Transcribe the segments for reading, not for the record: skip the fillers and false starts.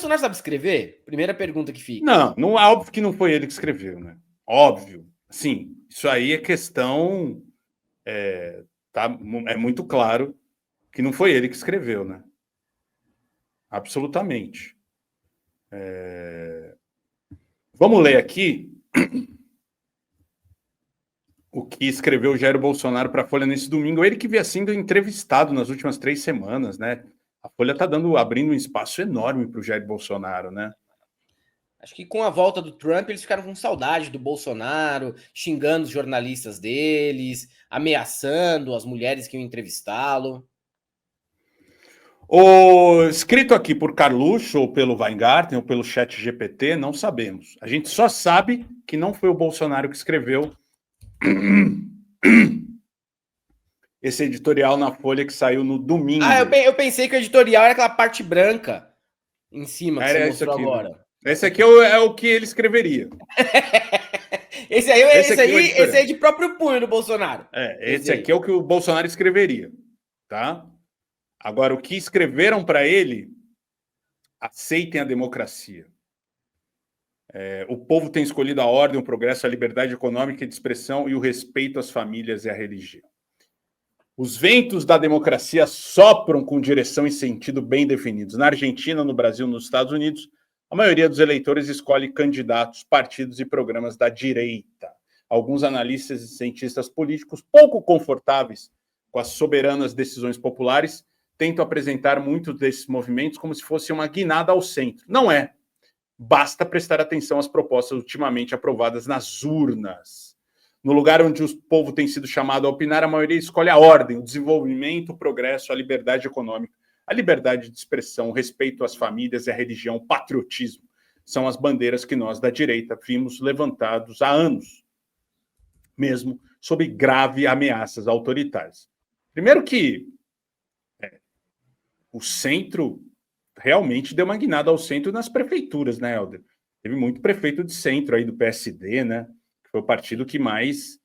Bolsonaro sabe escrever? Primeira pergunta que fica. Não, não, óbvio que não foi ele que escreveu, né? Óbvio. Sim, isso aí é questão. É muito claro que não foi ele que escreveu, né? Absolutamente. Vamos ler aqui o que escreveu o Jair Bolsonaro para a Folha nesse domingo. Ele que vinha sendo entrevistado nas últimas 3 semanas, né? A Folha está abrindo um espaço enorme para o Jair Bolsonaro, né? Acho que com a volta do Trump, eles ficaram com saudade do Bolsonaro, xingando os jornalistas deles, ameaçando as mulheres que iam entrevistá-lo. Escrito aqui por Carluxo, ou pelo Weingarten, ou pelo Chat GPT, não sabemos. A gente só sabe que não foi o Bolsonaro que escreveu esse editorial na Folha que saiu no domingo. Eu pensei que o editorial era aquela parte branca em cima que você mostrou aqui, agora. Né? Esse aqui é o que ele escreveria. esse aí é de próprio punho do Bolsonaro. Esse aqui é o que o Bolsonaro escreveria, tá? Agora, o que escreveram para ele, aceitem a democracia. O povo tem escolhido a ordem, o progresso, a liberdade econômica e de expressão e o respeito às famílias e à religião. Os ventos da democracia sopram com direção e sentido bem definidos. Na Argentina, no Brasil, nos Estados Unidos, a maioria dos eleitores escolhe candidatos, partidos e programas da direita. Alguns analistas e cientistas políticos, pouco confortáveis com as soberanas decisões populares, tentam apresentar muitos desses movimentos como se fosse uma guinada ao centro. Não é. Basta prestar atenção às propostas ultimamente aprovadas nas urnas. No lugar onde o povo tem sido chamado a opinar, a maioria escolhe a ordem, o desenvolvimento, o progresso, a liberdade econômica, a liberdade de expressão, o respeito às famílias e à religião, o patriotismo. São as bandeiras que nós, da direita, vimos levantados há anos, mesmo sob grave ameaças autoritárias. Primeiro que o centro realmente deu uma guinada ao centro nas prefeituras, né, Helder? Teve muito prefeito de centro aí do PSD, né? Que foi o partido que mais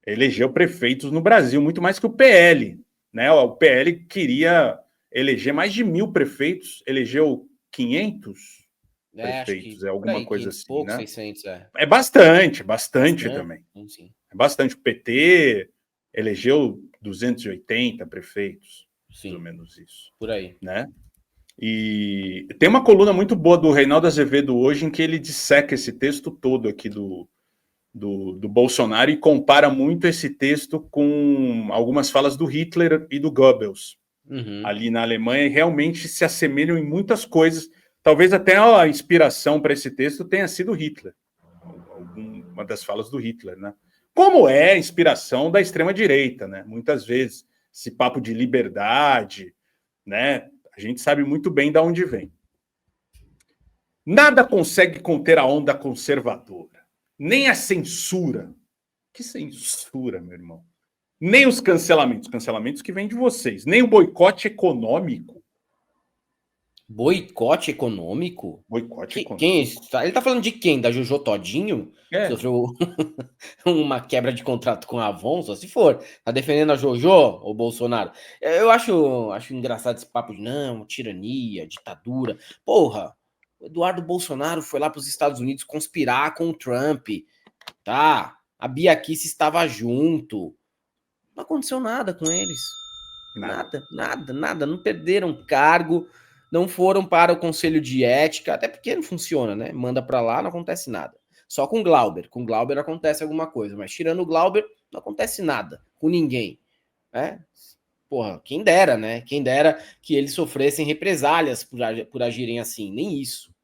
elegeu prefeitos no Brasil, muito mais que o PL, né? O PL queria eleger mais de 1.000 prefeitos, elegeu 500 prefeitos, alguma coisa assim, poucos, né? 600, É bastante também. Sim. É bastante. O PT elegeu 280 prefeitos, sim, pelo menos isso. Por aí. Né? E tem uma coluna muito boa do Reinaldo Azevedo hoje em que ele disseca esse texto todo aqui do Bolsonaro e compara muito esse texto com algumas falas do Hitler e do Goebbels ali na Alemanha, e realmente se assemelham em muitas coisas. Talvez até a inspiração para esse texto tenha sido Hitler, uma das falas do Hitler, né? Como é a inspiração da extrema-direita, né? Muitas vezes, esse papo de liberdade, né? A gente sabe muito bem de onde vem. Nada consegue conter a onda conservadora, nem a censura. Que censura, meu irmão? Nem os cancelamentos que vêm de vocês, nem o boicote econômico. Boicote econômico? Boicote econômico. Ele tá falando de quem? Da Jojo Todinho? Sofreu uma quebra de contrato com a Avon, só se for. Tá defendendo a Jojo, o Bolsonaro? Eu acho engraçado esse papo de não, tirania, ditadura. Porra, o Eduardo Bolsonaro foi lá para os Estados Unidos conspirar com o Trump, tá? A Bia Kicis estava junto. Não aconteceu nada com eles. Nada. Não perderam cargo, não foram para o Conselho de Ética, até porque não funciona, né? Manda para lá, não acontece nada. Só com Glauber. Com Glauber acontece alguma coisa, mas tirando o Glauber, não acontece nada com ninguém. Né? Porra, quem dera, né? Quem dera que eles sofressem represálias por agirem assim. Nem isso.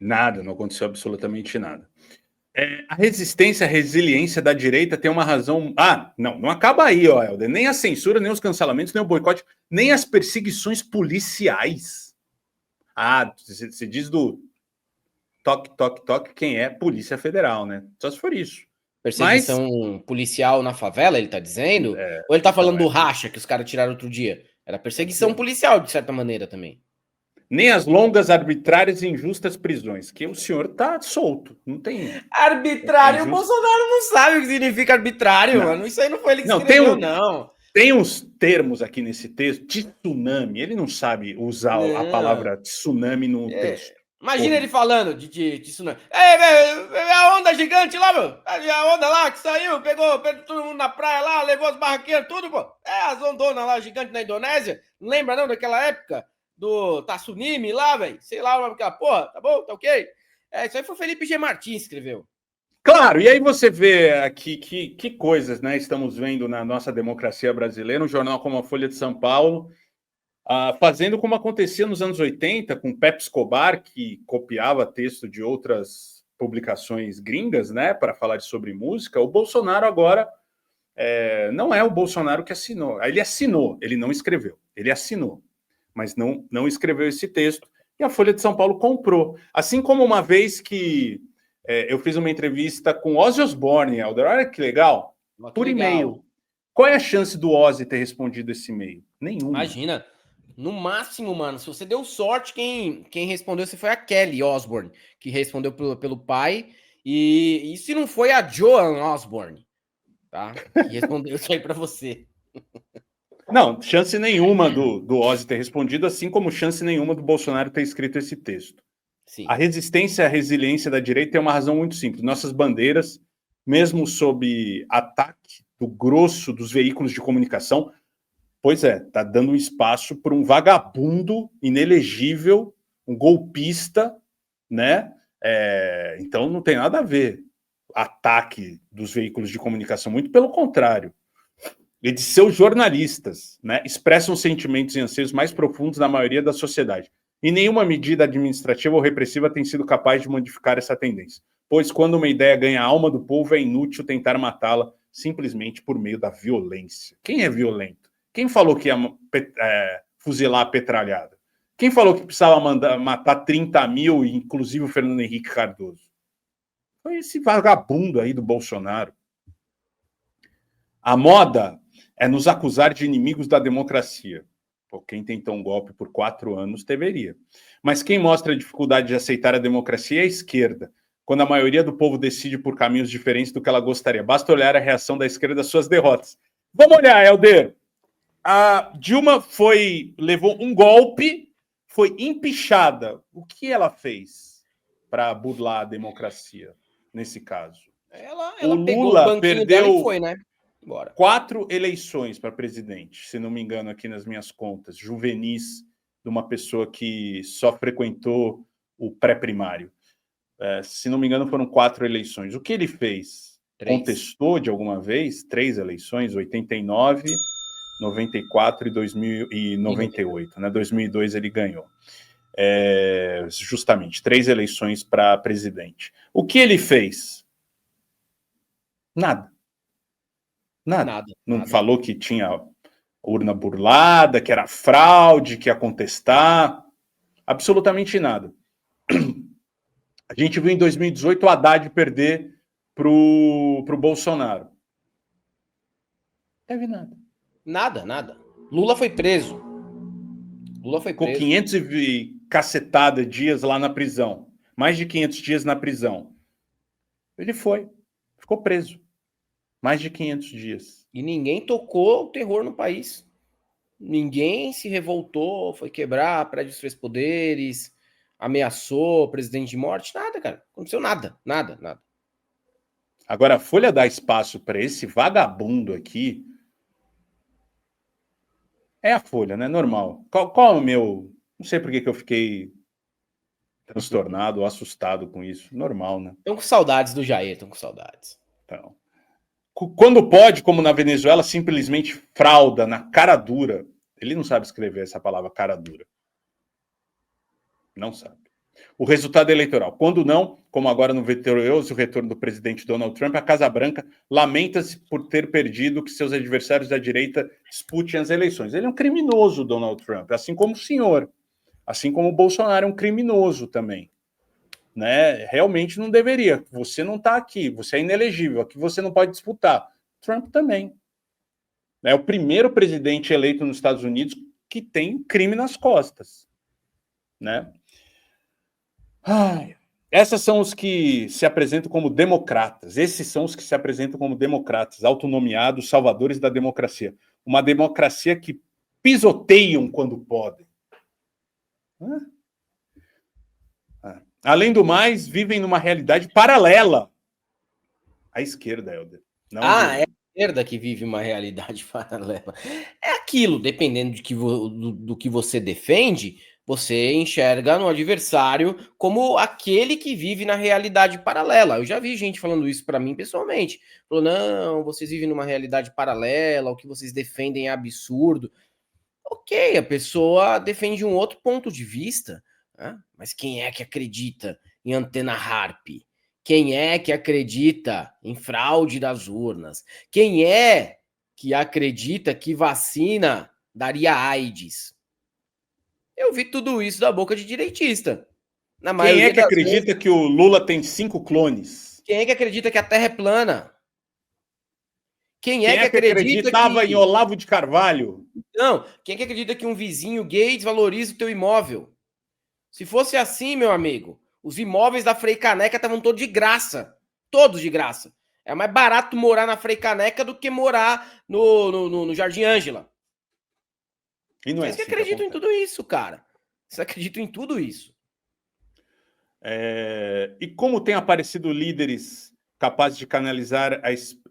Nada, não aconteceu absolutamente nada. A resistência, a resiliência da direita tem uma razão... não acaba aí, ó, Helder. Nem a censura, nem os cancelamentos, nem o boicote, nem as perseguições policiais. Você diz do toque, quem é? Polícia Federal, né? Só se for isso. Perseguição policial na favela, ele tá dizendo? Ou ele tá falando do racha que os caras tiraram outro dia? Era perseguição policial, de certa maneira, também. Nem as longas, arbitrárias e injustas prisões, que o senhor tá solto, não tem... Arbitrário? O Bolsonaro não sabe o que significa arbitrário, mano. Isso aí não foi ele que escreveu, não. Tem uns termos aqui nesse texto, tsunami. Ele não sabe usar a palavra tsunami no texto. Imagina ele falando de tsunami. A onda gigante lá, meu. A onda lá que saiu, pegou todo mundo na praia lá, levou as barraqueiras, tudo, pô. As ondonas lá gigantes na Indonésia. Não lembra, não, daquela época? Do tsunami lá, velho? Sei lá, aquela porra. Tá bom? Tá ok? Isso aí foi o Felipe G. Martins que escreveu. Claro, e aí você vê aqui que coisas, né, estamos vendo na nossa democracia brasileira, um jornal como a Folha de São Paulo, fazendo como acontecia nos anos 80, com Pepe Escobar, que copiava texto de outras publicações gringas, né, para falar sobre música. O Bolsonaro agora não é o Bolsonaro que assinou. Ele assinou, ele não escreveu, ele assinou, mas não escreveu esse texto, e a Folha de São Paulo comprou. Assim como uma vez que eu fiz uma entrevista com Ozzy Osbourne, Helder. Olha que legal. Por e-mail. Qual é a chance do Ozzy ter respondido esse e-mail? Nenhuma. Imagina. No máximo, mano, se você deu sorte, quem respondeu foi a Kelly Osbourne, que respondeu pelo pai. E se não foi a Joan Osbourne, tá? Que respondeu isso aí pra você. Não, chance nenhuma do Ozzy ter respondido, assim como chance nenhuma do Bolsonaro ter escrito esse texto. Sim. A resistência e a resiliência da direita tem uma razão muito simples. Nossas bandeiras, mesmo sob ataque do grosso dos veículos de comunicação, pois está dando espaço para um vagabundo inelegível, um golpista, né? Então não tem nada a ver ataque dos veículos de comunicação, muito pelo contrário. E de seus jornalistas, né, expressam sentimentos e anseios mais profundos na maioria da sociedade. E nenhuma medida administrativa ou repressiva tem sido capaz de modificar essa tendência. Pois quando uma ideia ganha a alma do povo, é inútil tentar matá-la simplesmente por meio da violência. Quem é violento? Quem falou que ia fuzilar a petralhada? Quem falou que precisava matar 30 mil, inclusive o Fernando Henrique Cardoso? Foi esse vagabundo aí do Bolsonaro. A moda é nos acusar de inimigos da democracia. Pô, quem tentou um golpe por 4 anos deveria. Mas quem mostra a dificuldade de aceitar a democracia é a esquerda, quando a maioria do povo decide por caminhos diferentes do que ela gostaria. Basta olhar a reação da esquerda às suas derrotas. Vamos olhar, Helder. A Dilma levou um golpe, foi empichada. O que ela fez para burlar a democracia, nesse caso? Ela o Lula perdeu... Foi, né? Bora. 4 eleições para presidente, se não me engano, aqui nas minhas contas, juvenis, de uma pessoa que só frequentou o pré-primário. Se não me engano, foram 4 eleições. O que ele fez? 3. Contestou de alguma vez 3 eleições, 89, 94 e 2098. Né? 2002 ele ganhou. Justamente, 3 eleições para presidente. O que ele fez? Nada. Não falou que tinha urna burlada, que era fraude, que ia contestar. Absolutamente nada. A gente viu em 2018 o Haddad perder pro Bolsonaro. Não teve nada. Nada. Lula foi preso. Ficou 500 e cacetada dias lá na prisão. Mais de 500 dias na prisão. Ele ficou preso. Mais de 500 dias. E ninguém tocou o terror no país. Ninguém se revoltou, foi quebrar prédio dos 3 poderes, ameaçou o presidente de morte. Nada, cara. Aconteceu nada. Agora, a Folha dá espaço para esse vagabundo aqui. É a Folha, né? Normal. Qual é o meu... Não sei por que eu fiquei transtornado ou assustado com isso. Normal, né? Estão com saudades do Jair, Então... Quando pode, como na Venezuela, simplesmente frauda na cara dura. Ele não sabe escrever essa palavra cara dura. Não sabe. O resultado eleitoral. Quando não, como agora no vitorioso retorno do presidente Donald Trump, a Casa Branca lamenta-se por ter perdido que seus adversários da direita disputem as eleições. Ele é um criminoso, Donald Trump, assim como o senhor. Assim como o Bolsonaro é um criminoso também. Né? Realmente não deveria. Você não está aqui, você é inelegível, aqui você não pode disputar. Trump também. É o primeiro presidente eleito nos Estados Unidos que tem crime nas costas. Né? Essas são os que se apresentam como democratas. Esses são os que se apresentam como democratas, autonomiados, salvadores da democracia. Uma democracia que pisoteiam quando podem. Além do mais, vivem numa realidade paralela à esquerda, Helder. Não é a esquerda que vive uma realidade paralela. É aquilo, dependendo do que você defende, você enxerga no adversário como aquele que vive na realidade paralela. Eu já vi gente falando isso para mim pessoalmente. Falou, não, vocês vivem numa realidade paralela, o que vocês defendem é absurdo. Ok, a pessoa defende um outro ponto de vista, né? Mas quem é que acredita em antena Harp? Quem é que acredita em fraude das urnas? Quem é que acredita que vacina daria AIDS? Eu vi tudo isso da boca de direitista. Na maioria Quem é que acredita vezes, que o Lula tem 5 clones? Quem é que acredita que a Terra é plana? Quem é que acreditava em Olavo de Carvalho? Não, quem é que acredita que um vizinho gay desvaloriza o teu imóvel? Se fosse assim, meu amigo, os imóveis da Frei Caneca estavam todos de graça. Todos de graça. É mais barato morar na Frei Caneca do que morar no Jardim Ângela. E não é Vocês que acreditam em tudo isso, cara. Vocês acreditam em tudo isso. E como tem aparecido líderes capazes de canalizar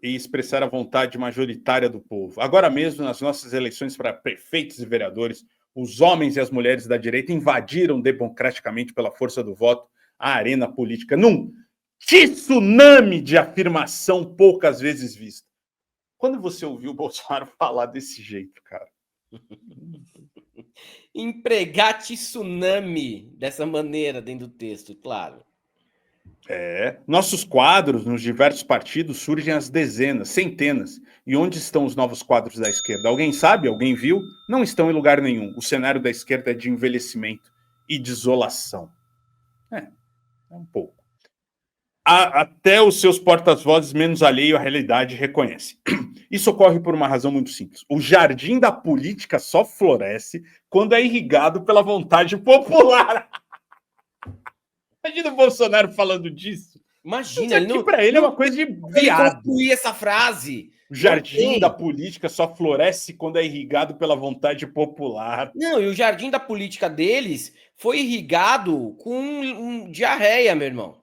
e expressar a vontade majoritária do povo? Agora mesmo, nas nossas eleições para prefeitos e vereadores, os homens e as mulheres da direita invadiram democraticamente pela força do voto a arena política num tsunami de afirmação poucas vezes vista. Quando você ouviu o Bolsonaro falar desse jeito, cara? Empregar tsunami dessa maneira dentro do texto, claro. Nossos quadros nos diversos partidos surgem às dezenas, centenas. E onde estão os novos quadros da esquerda? Alguém sabe? Alguém viu? Não estão em lugar nenhum. O cenário da esquerda é de envelhecimento e desolação. É um pouco. Até os seus porta-vozes menos alheios à realidade reconhecem. Isso ocorre por uma razão muito simples. O jardim da política só floresce quando é irrigado pela vontade popular. Imagina o Bolsonaro falando disso. Imagina, isso aqui para ele é uma coisa de viado. Concluir essa frase. O jardim da política só floresce quando é irrigado pela vontade popular. Não, e o jardim da política deles foi irrigado com diarreia, meu irmão.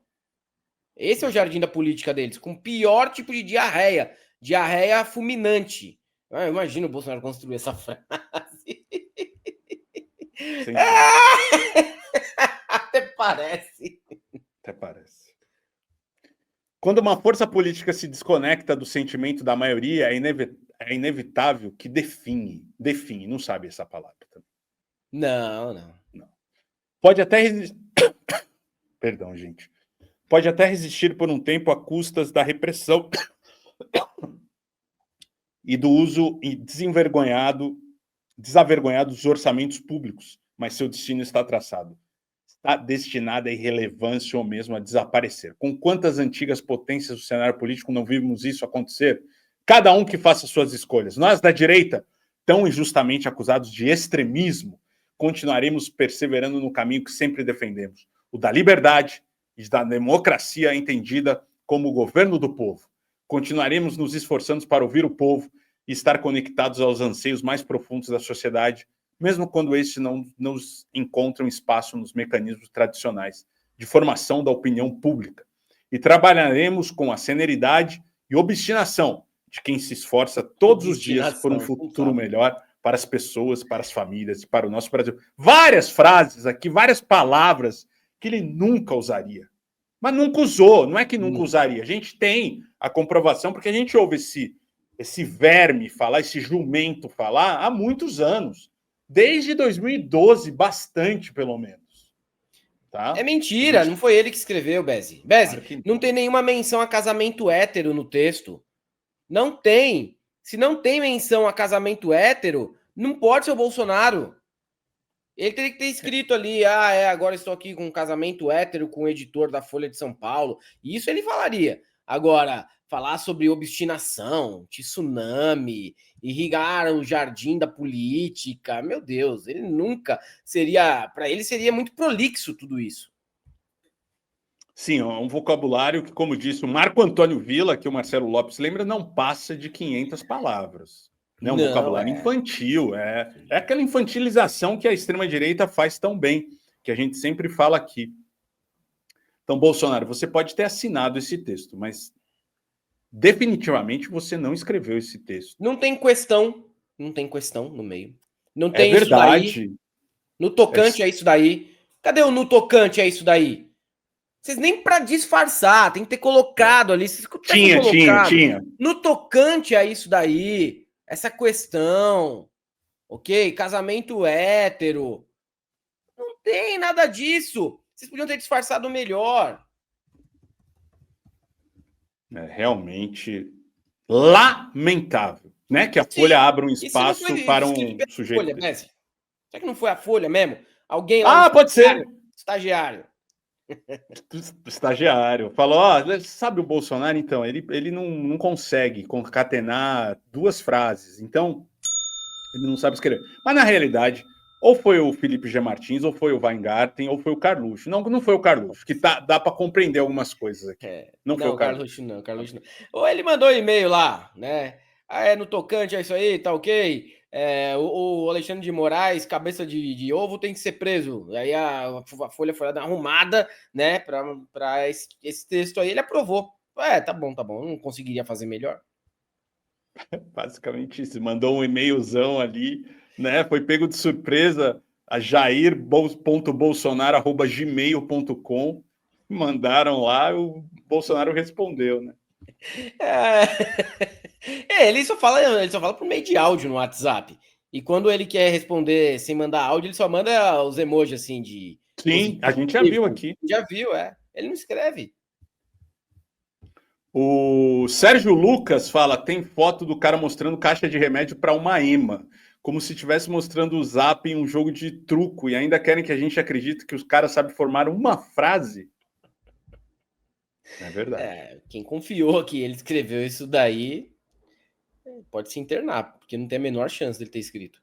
Esse é o jardim da política deles, com o pior tipo de diarreia. Diarreia fulminante. Imagina o Bolsonaro construir essa frase. Até parece. Até parece. Quando uma força política se desconecta do sentimento da maioria, é inevitável que define, não sabe essa palavra também. Não. Pode até Perdão, gente. Pode até resistir por um tempo a custas da repressão e do uso desavergonhado dos orçamentos públicos, mas seu destino está traçado. Está destinado à irrelevância ou mesmo a desaparecer. Com quantas antigas potências do cenário político não vimos isso acontecer? Cada um que faça suas escolhas. Nós, da direita, tão injustamente acusados de extremismo, continuaremos perseverando no caminho que sempre defendemos, o da liberdade e da democracia entendida como o governo do povo. Continuaremos nos esforçando para ouvir o povo e estar conectados aos anseios mais profundos da sociedade, mesmo quando estes não nos encontram espaço nos mecanismos tradicionais de formação da opinião pública. E trabalharemos com a celeridade e obstinação de quem se esforça todos os dias por um futuro melhor para as pessoas, para as famílias e para o nosso Brasil. Várias frases aqui, várias palavras que ele nunca usaria. Mas nunca usou, não é que nunca usaria. A gente tem a comprovação, porque a gente ouve esse verme falar, esse jumento falar há muitos anos. Desde 2012, bastante, pelo menos. Tá? É mentira, não foi ele que escreveu, Bezi. Bezi, claro não tem nenhuma menção a casamento hétero no texto. Não tem. Se não tem menção a casamento hétero, não pode ser o Bolsonaro. Ele teria que ter escrito ali, agora estou aqui com um casamento hétero com o editor da Folha de São Paulo. Isso ele falaria. Agora, falar sobre obstinação, tsunami, irrigar o jardim da política, meu Deus, ele nunca seria... Para ele seria muito prolixo tudo isso. Sim, é um vocabulário que, como disse o Marco Antônio Villa, que o Marcelo Lopes lembra, não passa de 500 palavras. Né? Um vocabulário infantil. É aquela infantilização que a extrema-direita faz tão bem, que a gente sempre fala aqui. Então, Bolsonaro, você pode ter assinado esse texto, mas definitivamente você não escreveu esse texto. Não tem questão no meio. Não tem isso daí. No tocante é isso daí. Cadê o no tocante é isso daí? Vocês nem para disfarçar, tem que ter colocado ali. Tinha. No tocante a isso daí, essa questão, ok? Casamento hétero. Não tem nada disso. Vocês podiam ter disfarçado melhor. É realmente lamentável, né? Que a Folha abra um espaço para um sujeito. Folha, né? Será que não foi a Folha mesmo? Alguém lá. Pode ser. Estagiário. Estagiário. Falou, sabe o Bolsonaro, então, ele não consegue concatenar duas frases, então ele não sabe escrever. Mas na realidade, ou foi o Felipe G. Martins, ou foi o Weingarten, ou foi o Carluxo. Não foi o Carluxo, que dá para compreender algumas coisas aqui. Não foi o Carluxo. Carluxo não. Ou ele mandou e-mail lá, né? No tocante é isso aí, tá ok? O Alexandre de Moraes, cabeça de ovo, tem que ser preso. Aí a Folha foi arrumada, né, para esse texto aí, ele aprovou. Tá bom, não conseguiria fazer melhor. Basicamente isso, mandou um e-mailzão ali, né, foi pego de surpresa a jair.bolsonaro@gmail.com, mandaram lá, o Bolsonaro respondeu, né? Ele só fala por meio de áudio no WhatsApp. E quando ele quer responder sem mandar áudio, ele só manda os emojis assim de. Sim, a gente já viu aqui. Já viu, Ele não escreve. O Sérgio Lucas fala: tem foto do cara mostrando caixa de remédio para uma EMA, como se estivesse mostrando o Zap em um jogo de truco, e ainda querem que a gente acredite que os caras sabem formar uma frase. É verdade. Quem confiou que ele escreveu isso daí pode se internar, porque não tem a menor chance dele ter escrito.